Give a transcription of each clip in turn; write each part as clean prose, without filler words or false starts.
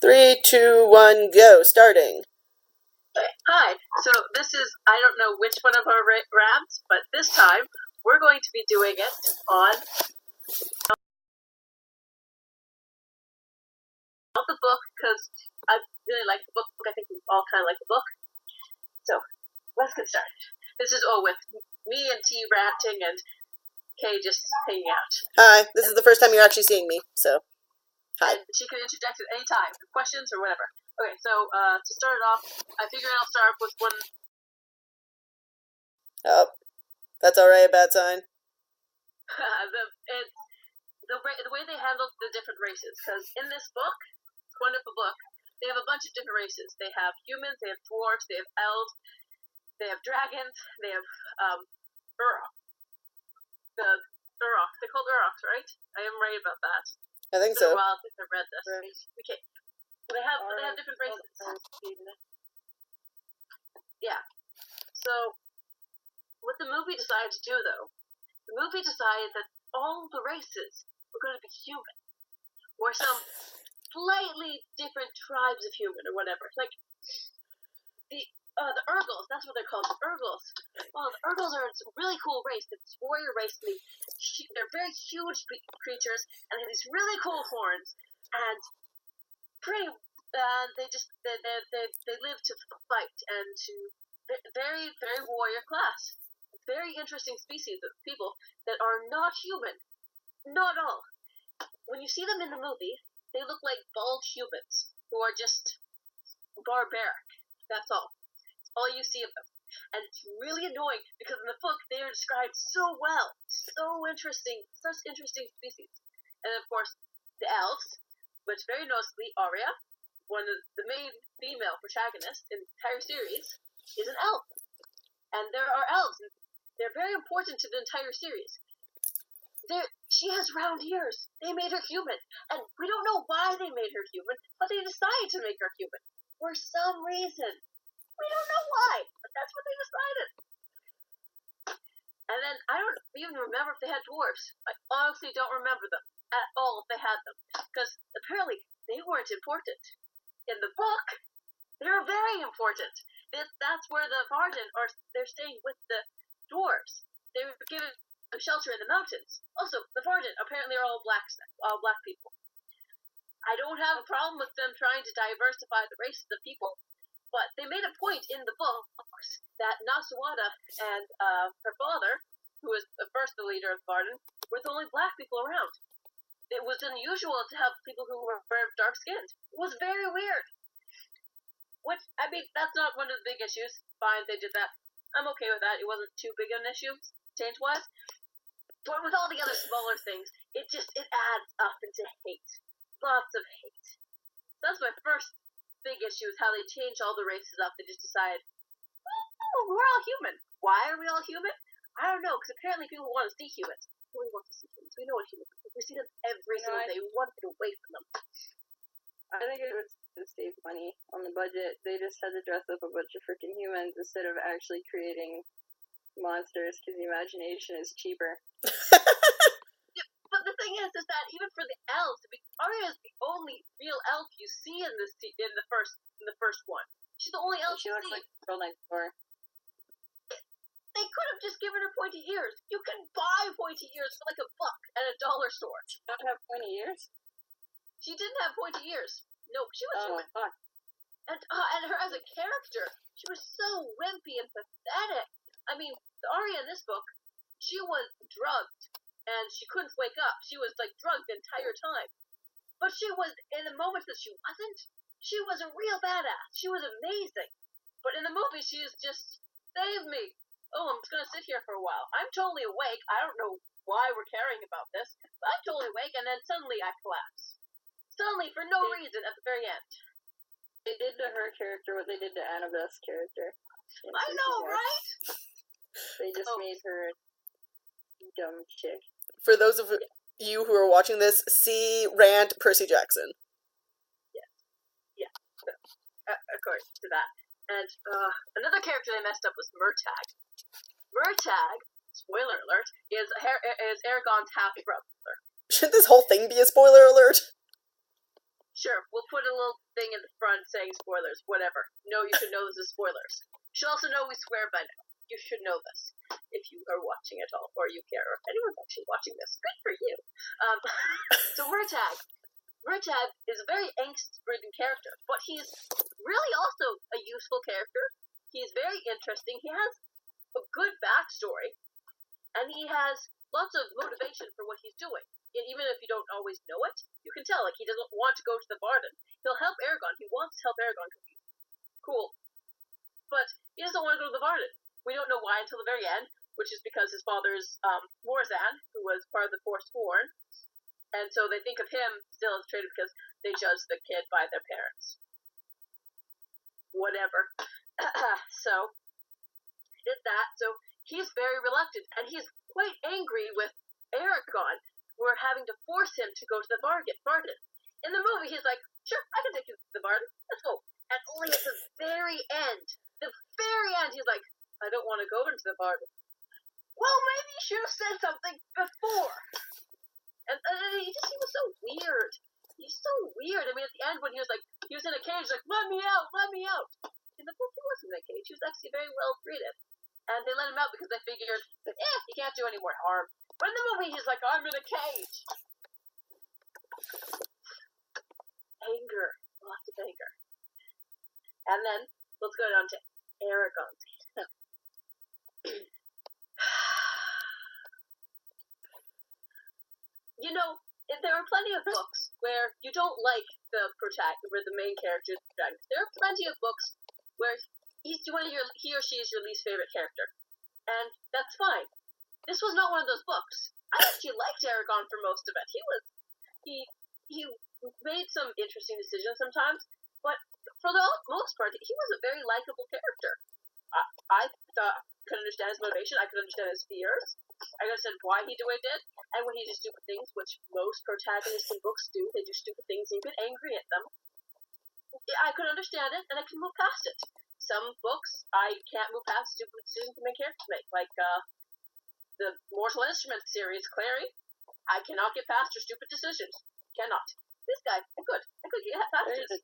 3, 2, 1, go. Starting. Hi, so this is, I don't know which one of our rants, but this time we're going to be doing it on the book, because I really like the book. I think we all kind of like the book. So, let's get started. This is all with me and T ranting and Kay just hanging out. Hi, this is the first time you're actually seeing me, so hi. And she can interject at any time, questions or whatever. Okay, so to start it off, I figured I'll start with one. Oh, that's already a bad sign. The way they handled the different races, because in this book, it's a wonderful book, they have a bunch of different races. They have humans, they have dwarves, they have elves, they have dragons, they have Urok. They're called Uroks, right? I am right about that. I think so. It's been a while since I read this. Okay. They have different races. Yeah. So, what the movie decided to do, though, the movie decided that all the races were going to be human, or some slightly different tribes of human, or whatever. Like the Urgles, that's what they're called, the Urgles. Well, the Urgles are a really cool race. It's a warrior race. They're very huge creatures, and they have these really cool horns, and pretty. They live to fight and to very very warrior class. Very interesting species of people that are not human. Not all. When you see them in the movie, they look like bald humans who are just barbaric. That's all. It's all you see of them. And it's really annoying because in the book they are described so well. So interesting. Such interesting species. And of course, the elves, which very noticeably Arya, one of the main female protagonists in the entire series, is an elf. And there are elves. They're very important to the entire series. She has round ears. They made her human. And we don't know why they made her human, but they decided to make her human. For some reason. We don't know why, but that's what they decided. And then, I don't even remember if they had dwarves. I honestly don't remember them at all if they had them. Because apparently, they weren't important. In the book, they're very important. That's where the Varden they're staying with the dwarves. They were given shelter in the mountains. Also, the Varden apparently are all black people. I don't have a problem with them trying to diversify the races of people, but they made a point in the books that Nasuada and her father, who was the leader of the Varden, were the only black people around. It was unusual to have people who were dark-skinned. It was very weird. Which, I mean, that's not one of the big issues. Fine, they did that. I'm okay with that. It wasn't too big of an issue, change-wise. But with all the other smaller things, it adds up into hate. Lots of hate. That's my first big issue, is how they change all the races up. They just decide, oh, we're all human. Why are we all human? I don't know, because apparently people want to see humans. We want to see humans. We know what humans are. We see them every single day. We want to get away from them. I think it was to save money on the budget. They just had to dress up a bunch of freaking humans instead of actually creating monsters, because the imagination is cheaper. But the thing is that even for the elves, Arya is the only real elf you see in the first one. She's the only elf she looks like the girl next door. They could have just given her pointy ears. You can buy pointy ears for like $1 at a dollar store. She don't have pointy ears? She didn't have pointy ears. No, she was human. Fuck. And her as a character, she was so wimpy and pathetic. I mean, the Arya in this book, she was drugged, and she couldn't wake up. She was, like, drugged the entire time. But she was, in the moments that she wasn't, she was a real badass. She was amazing. But in the movie, she is just, save me. Oh, I'm just gonna sit here for a while. I'm totally awake. I don't know why we're caring about this, but I'm totally awake, and then suddenly I collapse. Suddenly, for no reason, at the very end. They did to her character what they did to Annabeth's character. I know, right? They just made her a dumb chick. For those of you who are watching this, see Rant Percy Jackson. Yeah. According to that. And another character they messed up was Murtagh. Murtagh, spoiler alert, is Eragon's half-brother. Should this whole thing be a spoiler alert? Sure, we'll put a little thing in the front saying spoilers, whatever. No, you should know this is spoilers. You should also know we swear by now. You should know this if you are watching at all, or you care, or if anyone's actually watching this. Good for you. So Murtagh. Murtagh is a very angst-ridden character, but he's really also a useful character. He's very interesting. He has a good backstory, and he has lots of motivation for what he's doing. And even if you don't always know it, you can tell, like, he doesn't want to go to the Varden. He'll help Eragon. He wants to help Eragon because he's cool. But he doesn't want to go to the Varden. We don't know why until the very end, which is because his father's Morzan, who was part of the Forsworn, and so they think of him still as a traitor because they judge the kid by their parents. Whatever. So, he did that, so he's very reluctant, and he's quite angry with Eragon. We're having to force him to go to the Varden. In the movie, he's like, sure, I can take you to the Varden. Let's go. And only at the very end, he's like, I don't want to go into the Varden. Well, maybe you should have said something before. And he was so weird. He's so weird. I mean, at the end, when he was in a cage, like, let me out. In the book, he wasn't in a cage. He was actually very well treated. And they let him out because they figured, he can't do any more harm. But in the movie, he's like, I'm in a cage. Anger. Lots of anger. And then, let's go down to Eragon's case. You know, there are plenty of books where you don't like the main character, the dragon. There are plenty of books where he or she is your least favorite character. And that's fine. This was not one of those books. I actually liked Eragon for most of it. He made some interesting decisions sometimes, but for the most part, he was a very likable character. I thought I could understand his motivation. I could understand his fears. I could understand why he did what he did, and when he did stupid things, which most protagonists in books do. They do stupid things, and you get angry at them. I could understand it, and I can move past it. Some books, I can't move past stupid decisions the main characters make, like the Mortal Instruments series, Clary. I cannot get past her stupid decisions. Cannot. This guy, I could get past it.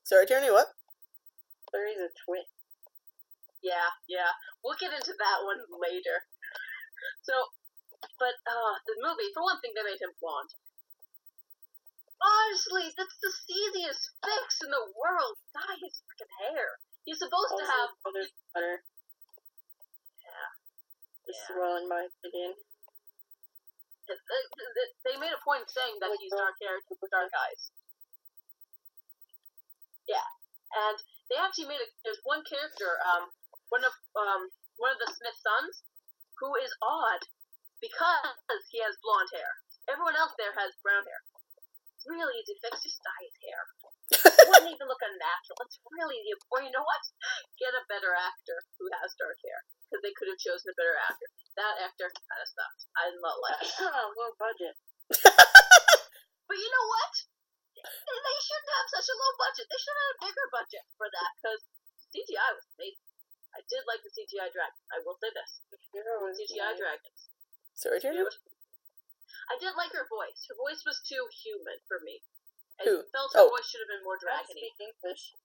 Sorry, Tierney, what? Clary's a twit. Yeah. We'll get into that one later. So, but the movie, for one thing, they made him blonde. Honestly, that's the easiest fix in the world. Dye his freaking hair. He's supposed to have. Butter. Yeah. Just well, in my opinion. They made a point of saying that he's dark haired with dark eyes. Yeah, and they actually there's one character, one of the Smith sons, who is odd because he has blonde hair. Everyone else there has brown hair. It's really easy to fix. Just dye his hair. It wouldn't even look unnatural. It's really easy. Or you know what? Get a better actor who has dark hair, because they could have chosen a better actor. That actor kind of sucked. I did not like it. Low budget. But you know what? They shouldn't have such a low budget. They should have had a bigger budget for that, because CGI was amazing. I did like the CGI dragon. I will say this. CGI dragons. Sorry, Tierney? I did like her voice. Her voice was too human for me. I Who? felt her voice should have been more dragony. I speak English.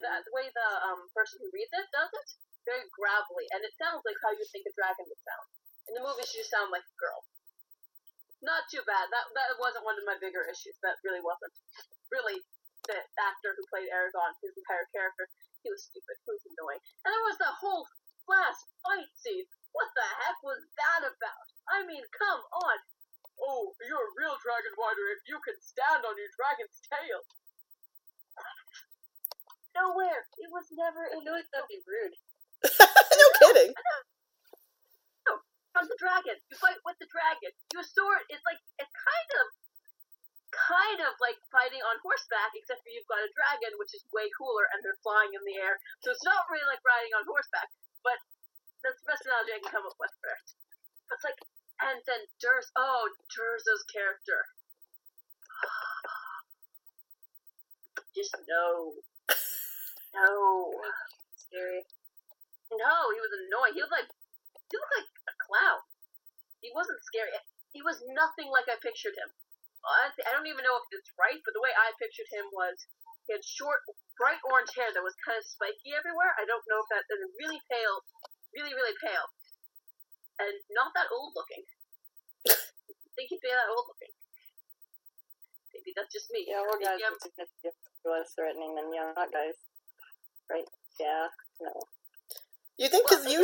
The way the person who reads it does it, very gravelly, and it sounds like how you think a dragon would sound. In the movie, she just sounded like a girl. Not too bad. That wasn't one of my bigger issues. That really wasn't. Really, the actor who played Eragon, his entire character, he was stupid. He was annoying. And there was the whole last fight scene. What the heck was that about? I mean, come on. Oh, you're a real dragon rider if you can stand on your dragon's tail. Nowhere. It was never. I know that'd be rude. No kidding. No, from the dragon. You fight with the dragon. Your sword is like it's kind of like fighting on horseback, except for you've got a dragon, which is way cooler, and they're flying in the air. So it's not really like riding on horseback, but that's the best analogy I can come up with for it. It's like, and then Durza's character. Just no. Scary. No, he was annoying. He looked like a clown. He wasn't scary. he was nothing like I pictured him. I don't even know if it's right, but the way I pictured him was he had short, bright orange hair that was kind of spiky everywhere. I don't know if that is really pale, really, really pale, and not that old looking. I think he'd be that old looking. Maybe that's just me. Yeah, old guys are significantly less threatening than young guys, right? Yeah, no. You think because Well,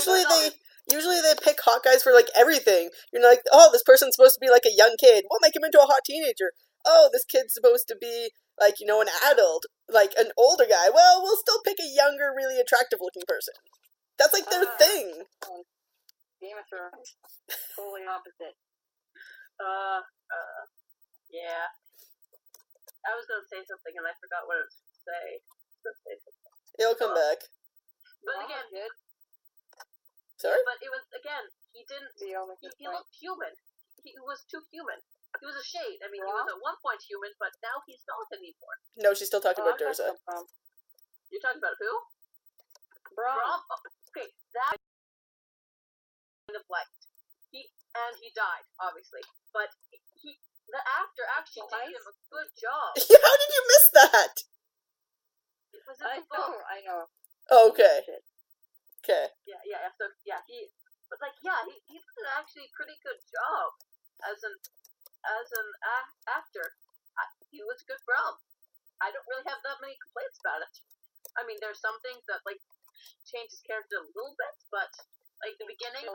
usually they pick hot guys for like everything. You're like, oh, this person's supposed to be like a young kid. We'll make him into a hot teenager. Oh, this kid's supposed to be like an adult, like an older guy. Well, we'll still pick a younger, really attractive looking person. That's like their thing. Game of Thrones, totally opposite. Yeah. I was gonna say something and I forgot what I was gonna say. It'll come back. But again, good. Sorry? but it was again. He didn't. He looked human. He was too human. He was a shade. I mean, he was at one point human, but now he's not anymore. No, she's still talking about Durza. You're talking about who? Brom. Okay, that kind of liked. He died, obviously, but the actor actually did him a good job. How did you miss that? It was in the book. I know. Oh, okay. Okay. Yeah. So he did actually a pretty good job as an actor. He was a good Brom. I don't really have that many complaints about it. I mean, there's some things that like change his character a little bit, but like the beginning,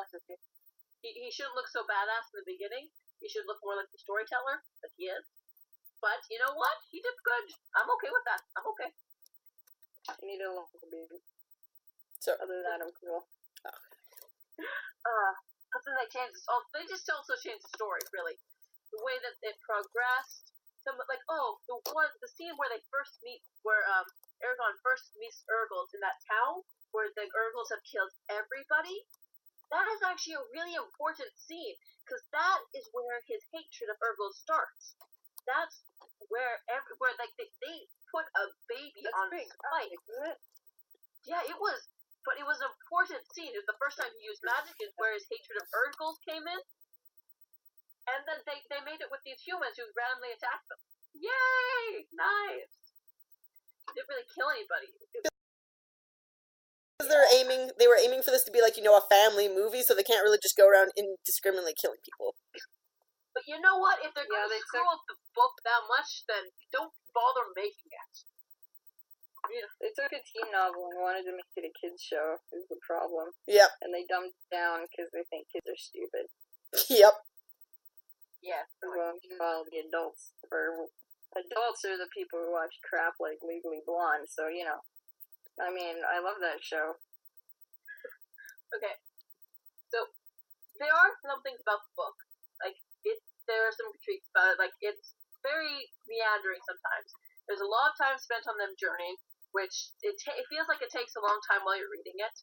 he shouldn't look so badass in the beginning. He should look more like the storyteller that he is. But you know what? He did good. I'm okay with that. I'm okay. I need a little bit. So other than that, I'm cool. They changed. They just also changed the story. Really, the way that it progressed. The scene where they first meet, where Eragon first meets Urgles in that town, where the Urgles have killed everybody. That is actually a really important scene, because that is where his hatred of Urgles starts. That's where they put a baby on spike. Yeah, it was. But it was an important scene. It was the first time he used magic, is where his hatred of Urgles came in. And then they made it with these humans who randomly attacked them. Yay! Nice! Didn't really kill anybody. They were aiming for this to be like, a family movie, so they can't really just go around indiscriminately killing people. But you know what? If they're going to screw up the book that much, then don't bother making it. They took a teen novel and wanted to make it a kids show, is the problem. Yep. And they dumbed it down because they think kids are stupid. Yep. Yeah. Well, meanwhile, the adults are the people who watch crap like Legally Blonde, so, I mean, I love that show. Okay. So, there are some things about the book. There are some critiques about it. It's very meandering sometimes. There's a lot of time spent on them journeying, which it feels like it takes a long time while you're reading it.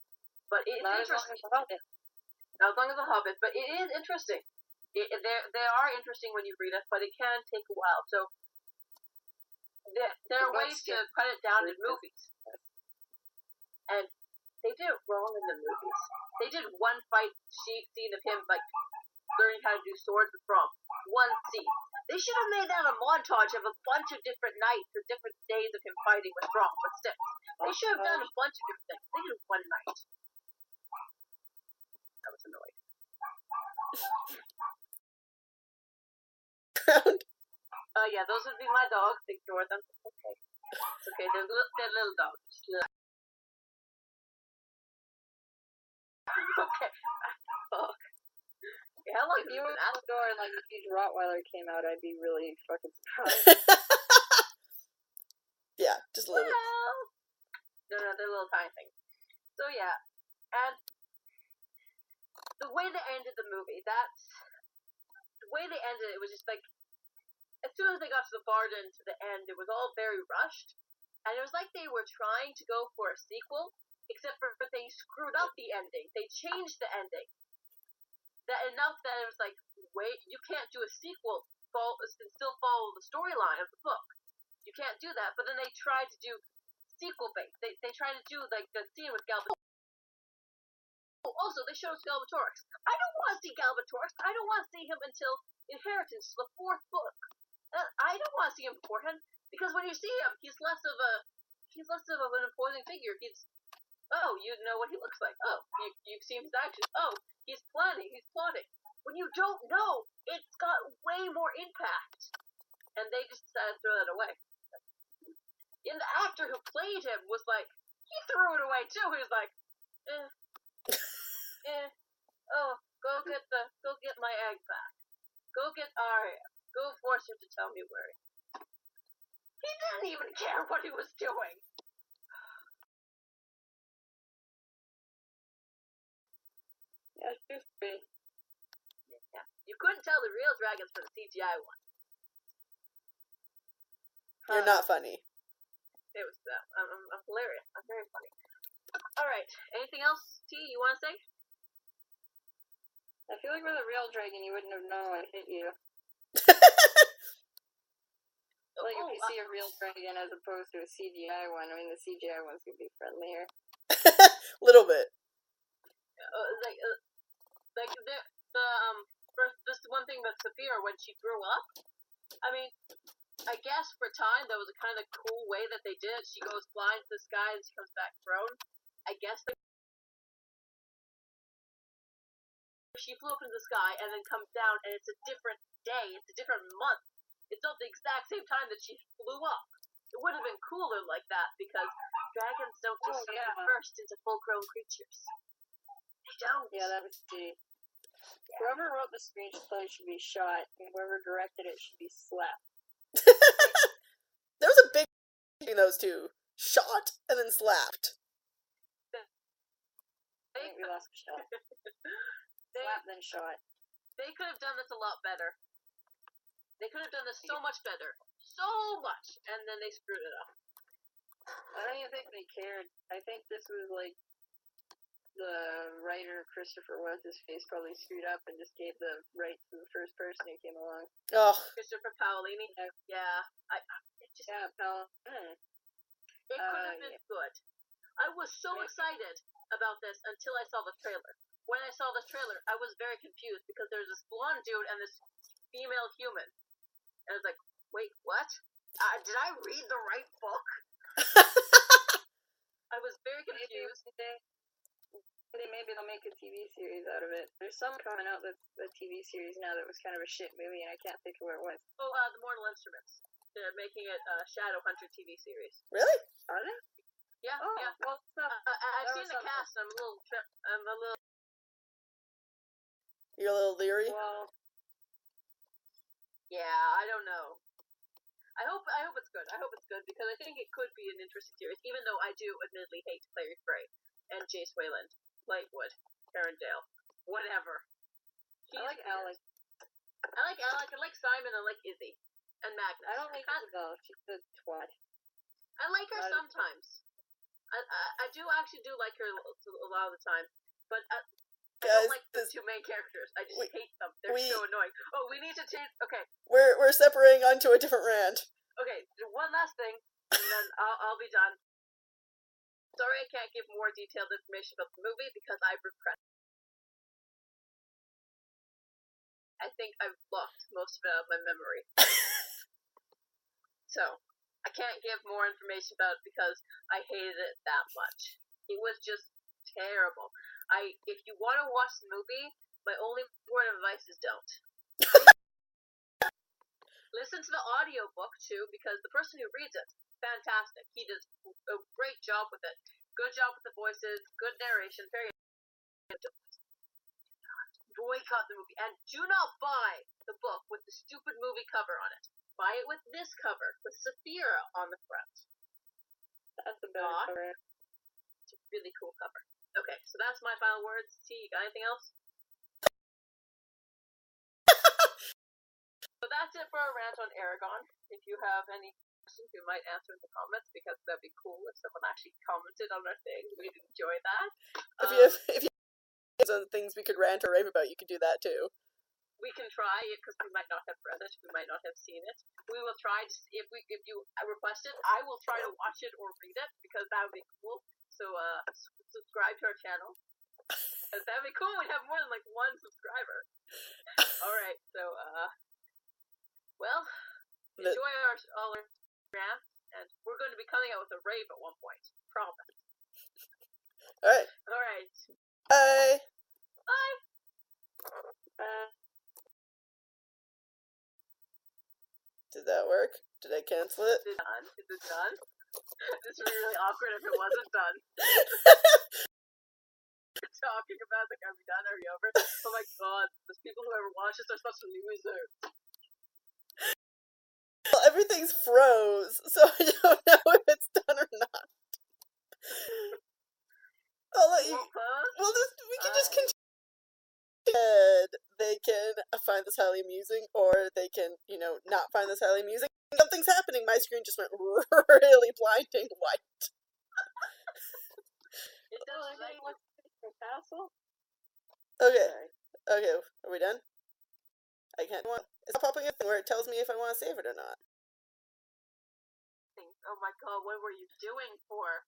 But it's interesting. Not as long as The Hobbit, but it is interesting. They are interesting when you read it, but it can take a while. So, there are ways to cut it down in movies. And they did it wrong in the movies. They did one fight scene of him, learning how to do swords with Brom. One scene. They should have made that a montage of a bunch of different nights and different days of him fighting with Brom, but still. They should have done a bunch of different things. They did one night. I was annoyed. Yeah, those would be my dogs. Ignore them. Okay. It's okay, they're little dogs. Okay. Fuck. Okay, how long if you were at the door and a huge Rottweiler came out, I'd be really fucking surprised. Yeah, just a little bit. No, they're little tiny things. So yeah, and the way they ended the movie, it was just as soon as they got to the garden to the end, it was all very rushed, and it was like they were trying to go for a sequel, except for they screwed up the ending. They changed the ending. That enough that it was wait, you can't do a sequel and still follow the storyline of the book. You can't do that. But then they tried to do sequel bait. They tried to do the scene with Galbatorix. Also, they showed Galbatorix. I don't want to see Galbatorix. I don't want to see him until inheritance to the fourth book. I don't want to see him important, because when you see him, he's less of an imposing figure. You know what he looks like. Oh, you've seen his actions. Oh, he's plotting. When you don't know, it's got way more impact. And they just decided to throw that away. And the actor who played him was like, he threw it away too. He was like, oh, go get my egg back. Go get Arya. Go force her to tell me where he is. He didn't even care what he was doing. Yeah, she's pretty. Yeah. You couldn't tell the real dragons from the CGI one. You're not funny. It was I'm hilarious. I'm very funny. All right. Anything else, T? You want to say? I feel like with a real dragon, you wouldn't have known I hit you. Like if you see a real dragon as opposed to a CGI one. I mean, the CGI ones could be friendlier. Little bit. This one thing that Saphira, when she grew up, I mean, I guess for a time that was a kind of cool way that they did it. She goes flying to the sky and she comes back thrown. I guess she flew up into the sky and then comes down, and it's a different day. It's a different month. It's not the exact same time that she flew up. It would have been cooler like that, because dragons don't just burst into full-grown creatures. They don't. Yeah, that was the. Whoever wrote the screenplay should be shot, and whoever directed it should be slapped. There was a big between those two. Shot and then slapped. I think we lost shot. Slapped then shot. They could have done this a lot better. They could have done this so much better. So much! And then they screwed it up. I don't even think they cared. I think this was like the writer Christopher What's-His-Face probably screwed up and just gave the rights to the first person who came along. Oh. Christopher Paolini? Yeah. Paolini. It could have been good. I was so excited about this until I saw the trailer. When I saw the trailer, I was very confused because there's this blonde dude and this female human. And I was like, wait, what? Did I read the right book? I was very confused. Maybe they'll make a TV series out of it. There's some coming out that's a TV series now that was kind of a shit movie, and I can't think of what it was. Oh, The Mortal Instruments. They're making it a Shadowhunter TV series. Really? Are they? Yeah, oh, yeah. Well, I've seen the cast. I'm a little. You're a little leery? Well, yeah, I don't know. I hope it's good. I hope it's good because I think it could be an interesting series, even though I do admittedly hate Clary Frey and Jace Wayland, Lightwood, Arendelle, whatever. I like Alec. I like Alec. I like Simon. I like Izzy and Magnus. I don't like Isabel. She's a twat. I like her sometimes. I do actually like her a lot of the time, but I don't like the two main characters. I just hate them. They're so annoying. Oh, we need to change. Okay, we're separating onto a different rant. Okay, one last thing, and then I'll be done. Sorry, I can't give more detailed information about the movie because I regret. I think I've lost most of it out of my memory. So, I can't give more information about it because I hated it that much. It was just terrible. If you want to watch the movie, my only word of advice is don't. Listen to the audiobook too, because the person who reads it, fantastic. He does a great job with it. Good job with the voices, good narration, very good. Boycott the movie, and do not buy the book with the stupid movie cover on it. Buy it with this cover, with Saphira on the front. That's a better cover. It's a really cool cover. Okay, so that's my final words. T, you got anything else? So that's it for our rant on Eragon. If you have any questions, we might answer in the comments because that'd be cool if someone actually commented on our thing. We'd enjoy that. If you have some things we could rant or rave about, you could do that too. We can try it because we might not have read it. We might not have seen it. We will try. If you request it, I will try to watch it or read it because that would be cool. So subscribe to our channel. Because that'd be cool. We'd have more than like one subscriber. All right. So Well, The- enjoy all our rants, and we're going to be coming out with a rave at one point. Promise. Alright. Alright. Bye! Bye! Did that work? Did I cancel it? Is it done? Is it done? This would be really awkward if it wasn't done. We're talking about like, are we done? Are we over? Oh my god, those people who ever watch this are such losers. Well, everything's froze, so I don't know if it's done or not. I'll let you. Well, we can just continue. They can find this highly amusing, or they can, not find this highly amusing. Something's happening. My screen just went really blinding white. It does like castle. Okay. Okay. Are we done? I can't. It's not popping up where it tells me if I want to save it or not. Oh my god, what were you doing for?